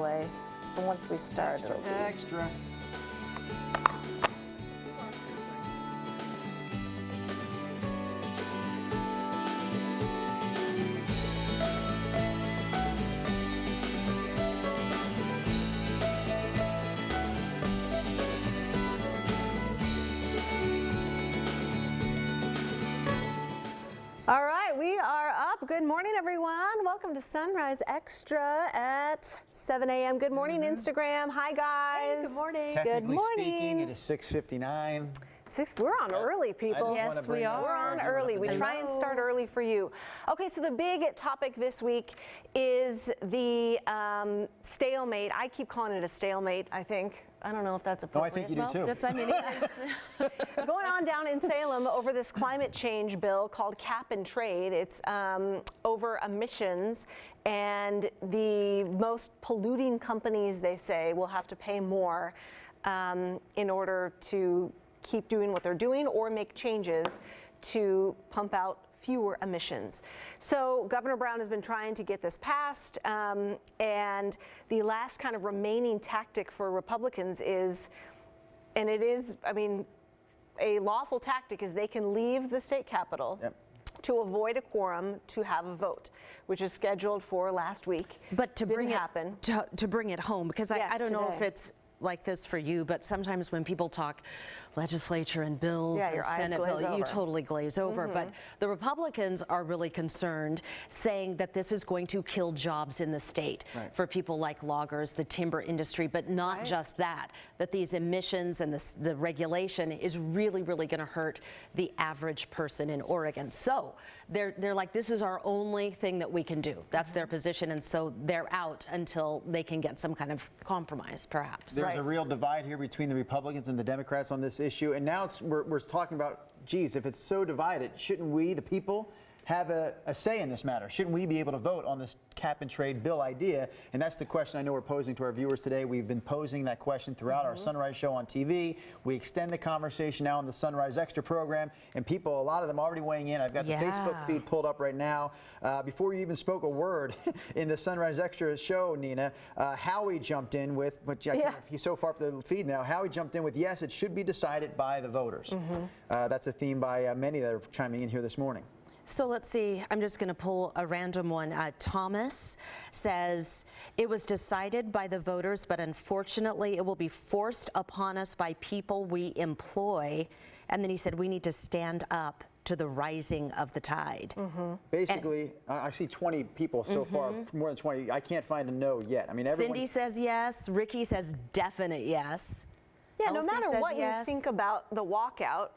way. So once we start, it'll be extra. All right, we are up. Good morning, everyone. Welcome to Sunrise Extra at 7 a.m. Good morning, Instagram. Hi, guys. Hey, good morning. Technically Good morning. speaking, it is 6:59. We're on early, people. Yes, we are. We're on early. We try and start early for you. Okay, so the big topic this week is the stalemate. I keep calling it a stalemate, I think. I don't know if that's No, appropriate. I think you do too. That's, I mean, it is. Going on down in Salem over this climate change bill called Cap and Trade. It's over emissions, and the most polluting companies, they say, will have to pay more in order to keep doing what they're doing or make changes to pump out fewer emissions. So Governor Brown has been trying to get this passed, and the last kind of remaining tactic for Republicans is, and it is, I mean, a lawful tactic, is they can leave the state capitol to avoid a quorum to have a vote, which is scheduled for last week. But to bring happen. to bring it home, because Yes, I don't know if today. it's like this for you, but sometimes when people talk legislature and bills Yeah, and your eyes Senate glaze bill, you over. totally glaze over. But the Republicans are really concerned, saying that this is going to kill jobs in the state for people like loggers, the timber industry, but not just that, that these emissions and the regulation is really, really going to hurt the average person in Oregon. So they're like, this is our only thing that we can do. That's their position, and so they're out until they can get some kind of compromise, perhaps. There's a real divide here between the Republicans and the Democrats on this issue, and now we're talking about, geez, if it's so divided, shouldn't we, the people, have a say in this matter? Shouldn't we be able to vote on this cap and trade bill idea? And that's the question I know we're posing to our viewers today. We've been posing that question throughout our Sunrise show on TV. We extend the conversation now on the Sunrise Extra program, and people, a lot of them already weighing in. I've got the Facebook feed pulled up right now. Before you even spoke a word in the Sunrise Extra show, Nina, Howie jumped in with, but he's so far up the feed now, Howie jumped in with, yes, it should be decided by the voters. That's a theme by many that are chiming in here this morning. So let's see, I'm just going to pull a random one. Thomas says, it was decided by the voters, but unfortunately it will be forced upon us by people we employ. And then he said, we need to stand up to the rising of the tide. Basically, I see 20 people so far, more than 20. I can't find a no yet. I mean, everyone. Cindy says yes. Ricky says definite yes. Yeah, no Elsie matter says what yes. you think about the walkout,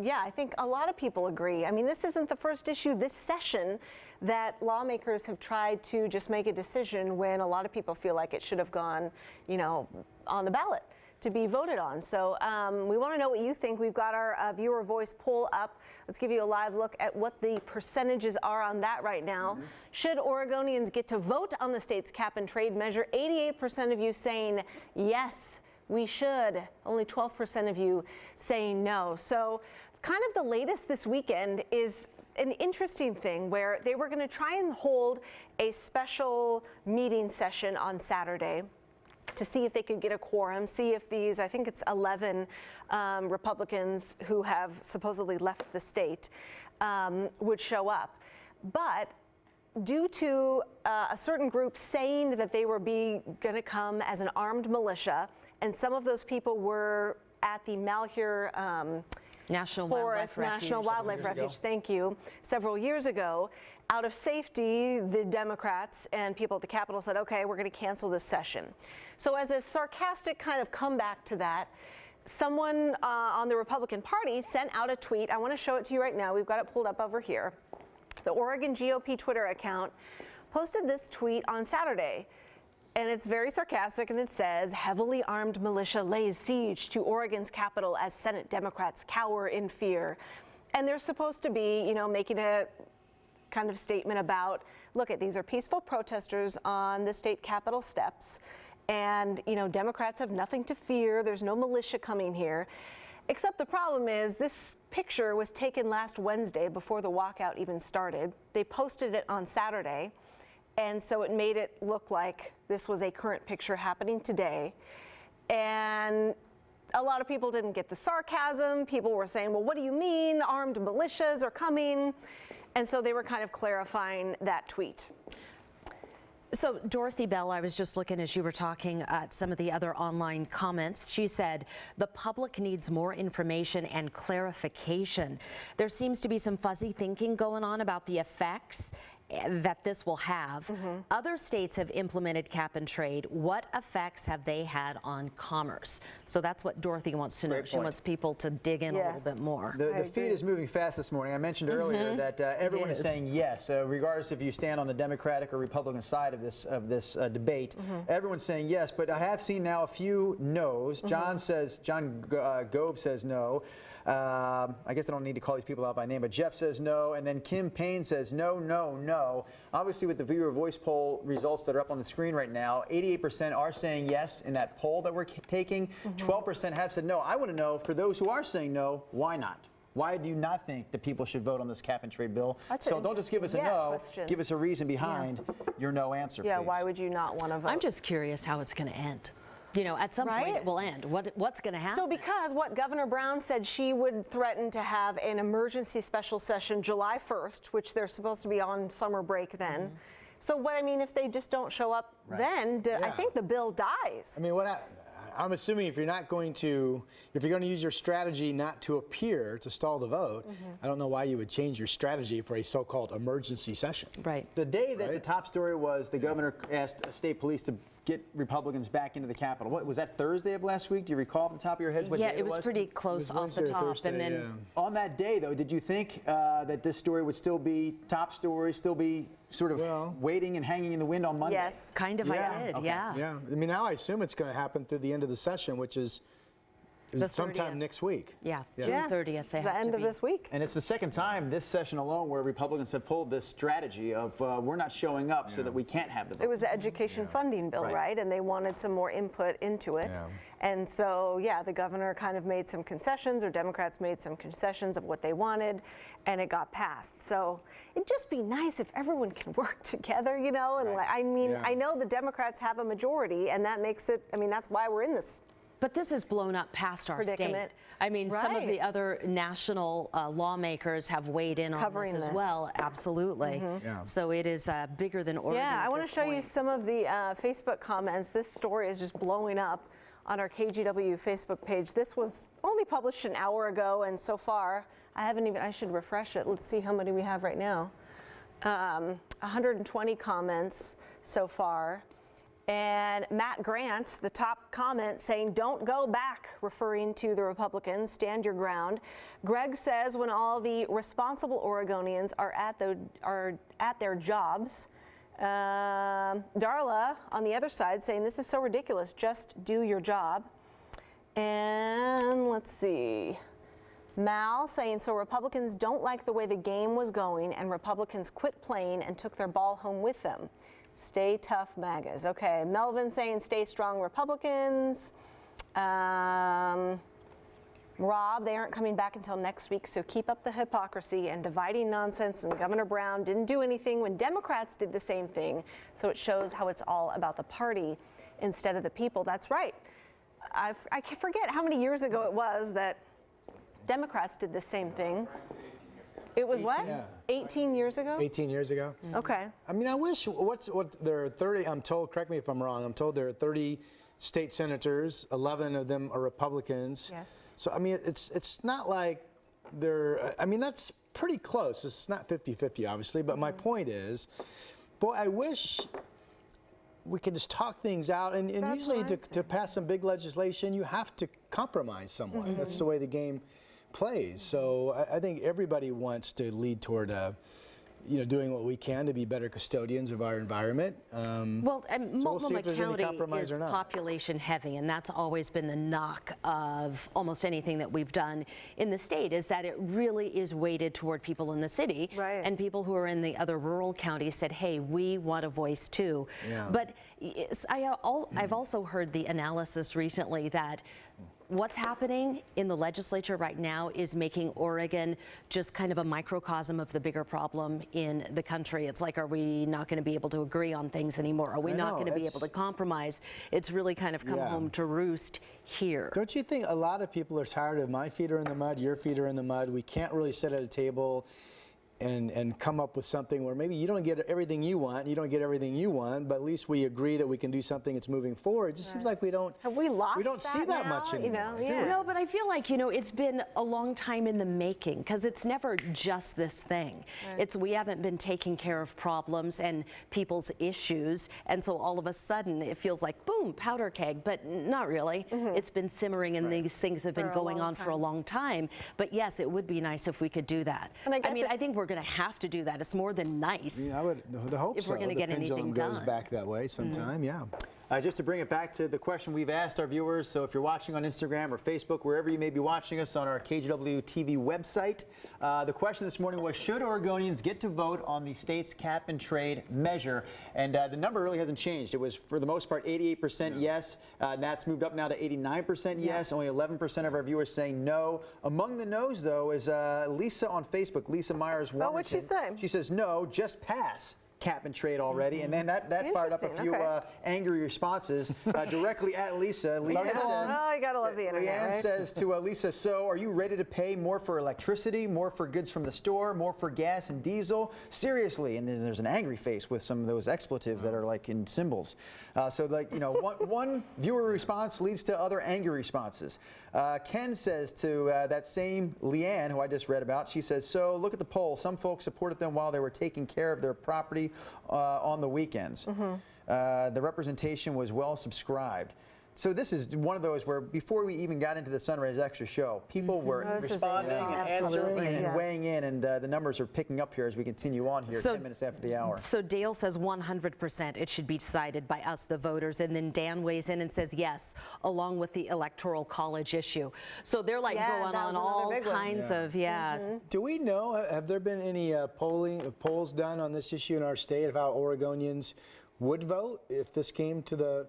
yeah, I think a lot of people agree. I mean, this isn't the first issue this session that lawmakers have tried to just make a decision when a lot of people feel like it should have gone, you know, on the ballot to be voted on. So we want to know what you think. We've got our viewer voice poll up. Let's give you a live look at what the percentages are on that right now. Should Oregonians get to vote on the state's cap and trade measure? 88% of you saying yes, we should. Only 12% of you saying no. So kind of the latest this weekend is an interesting thing where they were going to try and hold a special meeting session on Saturday to see if they could get a quorum, see if these, I think it's 11 Republicans who have supposedly left the state would show up. But due to a certain group saying that they were going to come as an armed militia, and some of those people were at the Malheur National Forest National Wildlife Refuge, thank you, several years ago. Out of safety, the Democrats and people at the Capitol said, okay, we're going to cancel this session. So as a sarcastic kind of comeback to that, someone on the Republican Party sent out a tweet. I want to show it to you right now. We've got it pulled up over here. The Oregon GOP Twitter account posted this tweet on Saturday. And it's very sarcastic, and it says, heavily armed militia lays siege to Oregon's Capitol as Senate Democrats cower in fear. And they're supposed to be, you know, making a kind of statement about, look, these are peaceful protesters on the state Capitol steps. And, you know, Democrats have nothing to fear. There's no militia coming here. Except the problem is this picture was taken last Wednesday before the walkout even started. They posted it on Saturday. And so it made it look like this was a current picture happening today. And a lot of people didn't get the sarcasm. People were saying, well, what do you mean armed militias are coming? And so they were kind of clarifying that tweet. So Dorothy Bell, I was just looking as you were talking at some of the other online comments. She said the public needs more information and clarification. There seems to be some fuzzy thinking going on about the effects that this will have. Other states have implemented cap and trade. What effects have they had on commerce? So that's what Dorothy wants to know. Great She point. wants people to dig in a little bit more. The feed is moving fast this morning. I mentioned earlier that everyone is saying yes, regardless if you stand on the Democratic or Republican side of this debate. Everyone's saying yes, but I have seen now a few no's. John Gove says no. I guess I don't need to call these people out by name, but Jeff says no, and then Kim Payne says no, no, no. Obviously, with the viewer voice poll results that are up on the screen right now, 88% are saying yes in that poll that we're taking. 12% have said no. I want to know, for those who are saying no, why not? Why do you not think that people should vote on this cap and trade bill? So don't just give us a no, give us a reason behind your no answer, Yeah, please. why would you not want to vote? I'm just curious how it's going to end. You know, at some point it will end. What's going to happen? So because what Governor Brown said, she would threaten to have an emergency special session July 1st, which they're supposed to be on summer break then. So what I mean, if they just don't show up then, I think the bill dies. I mean, I'm assuming if you're going to use your strategy not to appear to stall the vote, I don't know why you would change your strategy for a so-called emergency session. Right. The day that the top story was the governor asked state police to get Republicans back into the Capitol. What was that, Thursday of last week? Do you recall off the top of your heads what day it was? Yeah, it was pretty close off the top. Thursday, and then On that day, though, did you think that this story would still be top story, still be sort of waiting and hanging in the wind on Monday? Yes. kind of I did, yeah. Yeah. I mean, now I assume it's going to happen through the end of the session, which is sometime next week. Yeah, June Yeah. 30th. They It's the have end to of be. this week. And it's the second time this session alone where Republicans have pulled this strategy of we're not showing up so that we can't have the vote. It was the education funding bill, right? And they wanted some more input into it. Yeah. And so, yeah, the governor kind of made some concessions, or Democrats made some concessions of what they wanted, and it got passed. So it'd just be nice if everyone can work together, you know? And like, I mean, I know the Democrats have a majority, and that makes it, I mean, that's why we're in this. But this has blown up past our Predicament. state. I mean, some of Right. the other national lawmakers have weighed in on Covering this as this. well. Absolutely. Yeah. So it is bigger than Oregon. Yeah, at I want to this show you point. some of the Facebook comments. This story is just blowing up on our KGW Facebook page. This was only published an hour ago, and so far, I should refresh it. Let's see how many we have right now. 120 comments so far. And Matt Grant, the top comment, saying, don't go back, referring to the Republicans, stand your ground. Greg says, when all the responsible Oregonians are at their jobs. Darla, on the other side, saying, this is so ridiculous, just do your job. And let's see. Mal saying, so Republicans don't like the way the game was going, and Republicans quit playing and took their ball home with them. Stay tough, MAGAs. Okay, Melvin saying, stay strong, Republicans. Rob, they aren't coming back until next week, so keep up the hypocrisy and dividing nonsense. And Governor Brown didn't do anything when Democrats did the same thing, so it shows how it's all about the party instead of the people. That's right. I forget how many years ago it was that Democrats did the same thing. It was what? 18 years ago? 18 years ago. Okay. I mean, I wish, there are 30, I'm told, correct me if I'm wrong, I'm told there are 30 state senators, 11 of them are Republicans. Yes. So, I mean, it's not like I mean, that's pretty close. It's not 50-50, obviously, but my point is, boy, I wish we could just talk things out, and usually to pass some big legislation, you have to compromise somewhat. That's the way the game plays. So I think everybody wants to lead toward doing what we can to be better custodians of our environment. Well, and so we'll see Multnomah if there's any County compromise is or not. population heavy, and that's always been the knock of almost anything that we've done in the state, is that it really is weighted toward people in the city. Right. And people who are in the other rural counties said, hey, we want a voice too. Yeah. But I've also heard the analysis recently that what's happening in the legislature right now is making Oregon just kind of a microcosm of the bigger problem in the country. It's like, are we not going to be able to agree on things anymore? Are we not going to be able to compromise? It's really kind of come home to roost here. Don't you think a lot of people are tired of my feet are in the mud, your feet are in the mud? We can't really sit at a table and come up with something where maybe you don't get everything you want, but at least we agree that we can do something that's moving forward. It just seems like we don't. Have we lost We don't see that now? much anymore. No, but I feel like, it's been a long time in the making, because it's never just this thing. Right. We haven't been taking care of problems and people's issues, and so all of a sudden it feels like, boom, powder keg, but not really. It's been simmering, and these things have been going on for a long time. But yes, it would be nice if we could do that. And I think we're going to have to do that. It's more than nice. I would hope if we're going to get anything done. Goes back that way sometime, yeah. Just to bring it back to the question we've asked our viewers, so if you're watching on Instagram or Facebook, wherever you may be watching us on our KGW TV website, the question this morning was, should Oregonians get to vote on the state's cap and trade measure? And the number really hasn't changed. It was, for the most part, 88% yes. That's moved up now to 89% yes. Only 11% of our viewers saying no. Among the no's, though, is Lisa on Facebook, Lisa Myers-Warrington. Oh, what'd she say? She says, no, just pass cap and trade already, and then that fired up a few angry responses directly at Lisa. Leanne says, oh, you gotta love the internet. Leanne says to Lisa, so are you ready to pay more for electricity, more for goods from the store, more for gas and diesel? Seriously, and there's an angry face with some of those expletives that are like in symbols. So like, one viewer response leads to other angry responses. Ken says to that same Leanne, who I just read about, she says, so look at the poll. Some folks supported them while they were taking care of their property on the weekends. The representation was well subscribed. So this is one of those where before we even got into the Sunrise Extra show, people were responding and answering and weighing in, and the numbers are picking up here as we continue on here 10 minutes after the hour. So Dale says 100% it should be decided by us, the voters, and then Dan weighs in and says yes, along with the Electoral College issue. So they're like going on all kinds of, Do we know, have there been any polls done on this issue in our state of how Oregonians would vote if this came to the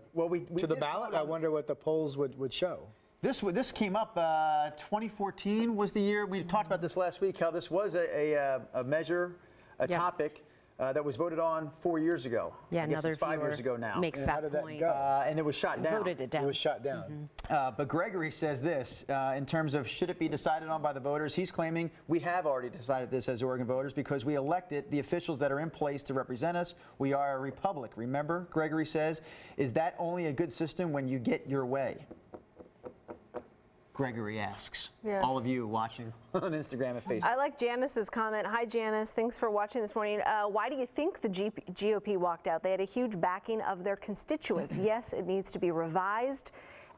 to the ballot? I wonder what the polls would show. This came up 2014 was the year. We talked about this last week, how this was a measure, a topic that was voted on 4 years ago. Yeah, I guess it's 5 years ago now. Makes and that how did point. That go? And it was shot down. Voted it down. It was shot down. But Gregory says this, in terms of should it be decided on by the voters, he's claiming we have already decided this as Oregon voters because we elected the officials that are in place to represent us. We are a republic. Remember, Gregory says, is that only a good system when you get your way? Gregory asks. Yes. All of you watching on Instagram and Facebook. I like Janice's comment. Hi, Janice. Thanks for watching this morning. Why do you think the GOP walked out? They had a huge backing of their constituents. Yes, it needs to be revised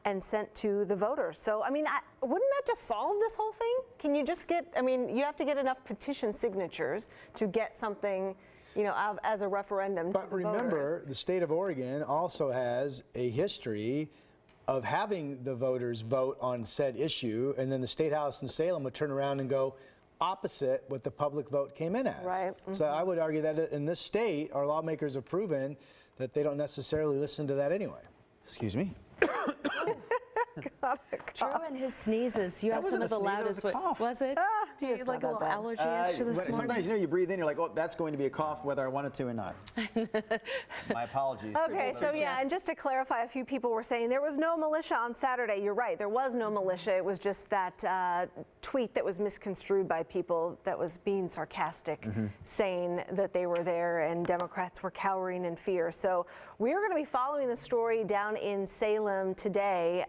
and sent to the voters. So, I mean, wouldn't that just solve this whole thing? Can you just get, you have to get enough petition signatures to get something, as a referendum But to the remember, voters. the state of Oregon also has a history of having the voters vote on said issue, and then the State House in Salem would turn around and go opposite what the public vote came in as. Right. So I would argue that in this state, our lawmakers have proven that they don't necessarily listen to that anyway. Excuse me. Drew and his sneezes. You have some of the loudest. Was it? Do you have like a little allergy issue this morning? Sometimes you breathe in, you're like, oh, that's going to be a cough, whether I want it to or not. My apologies. Okay, so and just to clarify, a few people were saying there was no militia on Saturday. You're right, there was no militia. It was just that tweet that was misconstrued by people that was being sarcastic, saying that they were there and Democrats were cowering in fear. So we're going to be following the story down in Salem today.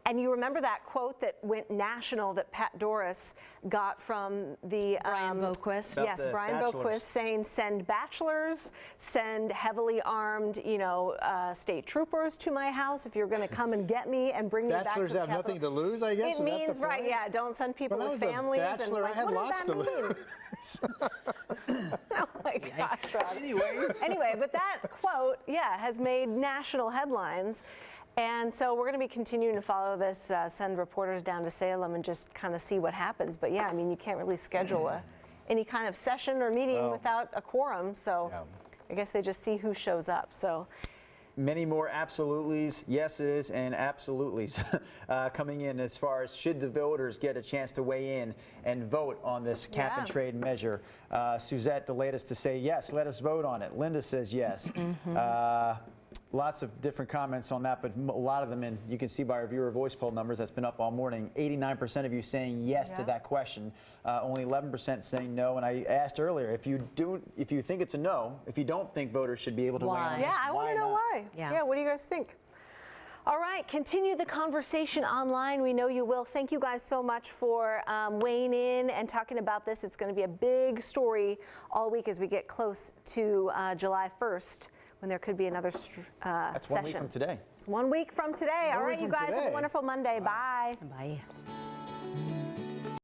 And you remember that quote that went national that Pat Doris got from the Brian Boquist. Yes, Brian Boquist saying send bachelors, send heavily armed, state troopers to my house if you're going to come and get me and bring me back to the Bachelors have Capitol. nothing to lose, I guess. It means right, yeah. Don't send people when with I was families. A bachelor, and I had lots to lose. Oh my gosh, Rob. Anyway, but that quote, has made national headlines. And so we're going to be continuing to follow this, send reporters down to Salem and just kind of see what happens. But yeah, you can't really schedule any kind of session or meeting without a quorum. So I guess they just see who shows up. So many more absolutely's, yeses, and absolutely's coming in as far as should the voters get a chance to weigh in and vote on this cap and trade measure. Suzette, the latest to say yes, let us vote on it. Linda says yes. Lots of different comments on that, but a lot of them, and you can see by our viewer voice poll numbers that's been up all morning, 89% of you saying yes to that question, only 11% saying no. And I asked earlier, if you think it's a no, if you don't think voters should be able to weigh in on this, yeah, I want to know why. Yeah, what do you guys think? All right, continue the conversation online. We know you will. Thank you guys so much for weighing in and talking about this. It's going to be a big story all week as we get close to July 1st. When there could be another That's session. 1 week from today. It's 1 week from today. All right, you guys have a wonderful Monday. Bye. Bye.